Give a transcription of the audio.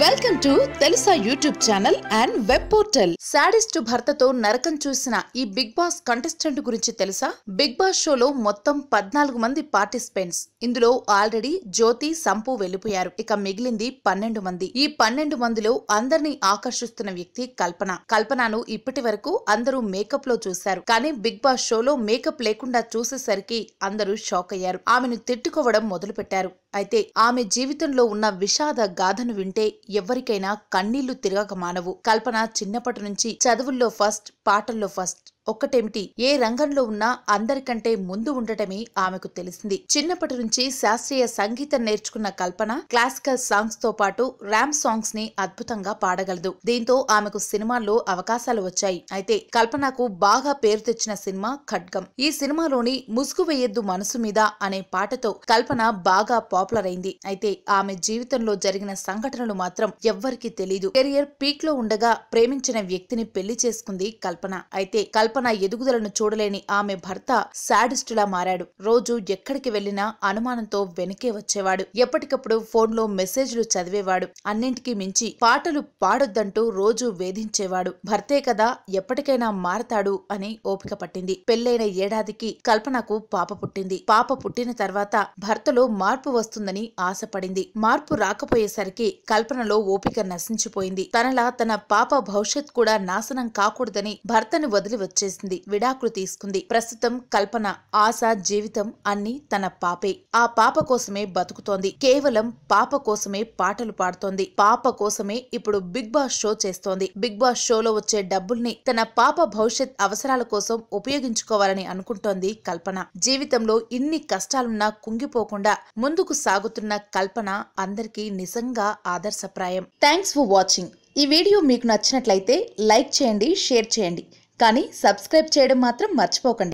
Welcome to తెలుసా YouTube channel and web portal. Sadist భర్తతో నరకం చూసిన ఈ బిగ్ బాస్ కంటెస్టెంట్ గురించి తెలుసా? బిగ్ బాస్ షోలో మొత్తం 14 మంది పార్టిసిపెంట్స్. ఇందులో ఆల్రెడీ జ్యోతి, సంపు వెళ్లిపోయారు. ఇక మిగిలింది 12 మంది. ఈ 12 మందిలో అందరినీ ఆకర్షిస్తున్న వ్యక్తి కల్పన. కల్పనను ఇప్పటి వరకు అందరూ మేకప్ లో చూశారు. కానీ బిగ్ బాస్ షోలో మేకప్ లేకుండా చూసేసరికి అందరూ షాక్ అయ్యారు. ఆమెను తిట్టుకోవడం మొదలు పెట్టారు. అయితే ఆమె జీవితంలో ఉన్న విషాద గాథను వింటే ఎవరికైనా కన్నీళ్లు తిరగక మానవు. కల్పన చిన్నప్పటి నుంచి చదువుల్లో ఫస్ట్, పాటల్లో ఫస్ట్. ఒక్కటేమిటి, ఏ రంగంలో ఉన్నా అందరికంటే ముందు ఉండటమే ఆమెకు తెలిసింది. చిన్నప్పటి నుంచి శాస్త్రీయ సంగీతం నేర్చుకున్న కల్పన క్లాసికల్ సాంగ్స్ తో పాటు ర్యామ్ సాంగ్స్ ని అద్భుతంగా పాడగలదు. దీంతో ఆమెకు సినిమాల్లో అవకాశాలు వచ్చాయి. అయితే కల్పనకు బాగా పేరు తెచ్చిన సినిమా ఖడ్గం. ఈ సినిమాలోని ముసుగు వేయొద్దు మనసు మీద అనే పాటతో కల్పన బాగా పాపులర్ అయింది. అయితే ఆమె జీవితంలో జరిగిన సంఘటనలు మాత్రం ఎవ్వరికీ తెలీదు. కెరియర్ పీక్ లో ఉండగా ప్రేమించిన వ్యక్తిని పెళ్లి చేసుకుంది కల్పన. అయితే కల్పన ఎదుగుదలను చూడలేని ఆమె భర్త సాడిస్టులా మారాడు. రోజు ఎక్కడికి వెళ్లినా అనుమానంతో వెనకే వచ్చేవాడు. ఎప్పటికప్పుడు ఫోన్లో మెసేజ్లు చదివేవాడు. అన్నింటికీ మించి పాటలు పాడొద్దంటూ రోజు వేధించేవాడు. భర్తే కదా, ఎప్పటికైనా మారతాడు అని ఓపిక పట్టింది. పెళ్లైన ఏడాదికి కల్పనకు పాప పుట్టింది. పాప పుట్టిన తర్వాత భర్తలో మార్పు వస్తుందని ఆశపడింది. మార్పు రాకపోయేసరికి కల్పనలో ఓపిక నశించిపోయింది. తనలా తన పాప భవిష్యత్ కూడా నాశనం కాకూడదని భర్తని వదిలి వచ్చేసింది. విడాకులు తీసుకుంది. ప్రస్తుతం కల్పన ఆశ, జీవితం అన్ని తన పాపే. ఆ పాప కోసమే బతుకుతోంది. కేవలం పాప కోసమే పాటలు పాడుతోంది. పాప కోసమే ఇప్పుడు బిగ్ బాస్ షో చేస్తోంది. బిగ్ బాస్ షోలో వచ్చే డబ్బుల్ని తన పాప భవిష్యత్ అవసరాల కోసం ఉపయోగించుకోవాలని అనుకుంటోంది కల్పన. జీవితంలో ఇన్ని కష్టాలున్నా కుంగిపోకుండా ముందుకు సాగుతున్న కల్పన అందరికీ నిజంగా ఆదర్శప్రాయం. Thanks for watching. ఈ వీడియో మీకు నచ్చినట్లయితే లైక్ చేయండి, షేర్ చేయండి. కానీ సబ్స్క్రైబ్ చేయడం మాత్రం మర్చిపోకండి.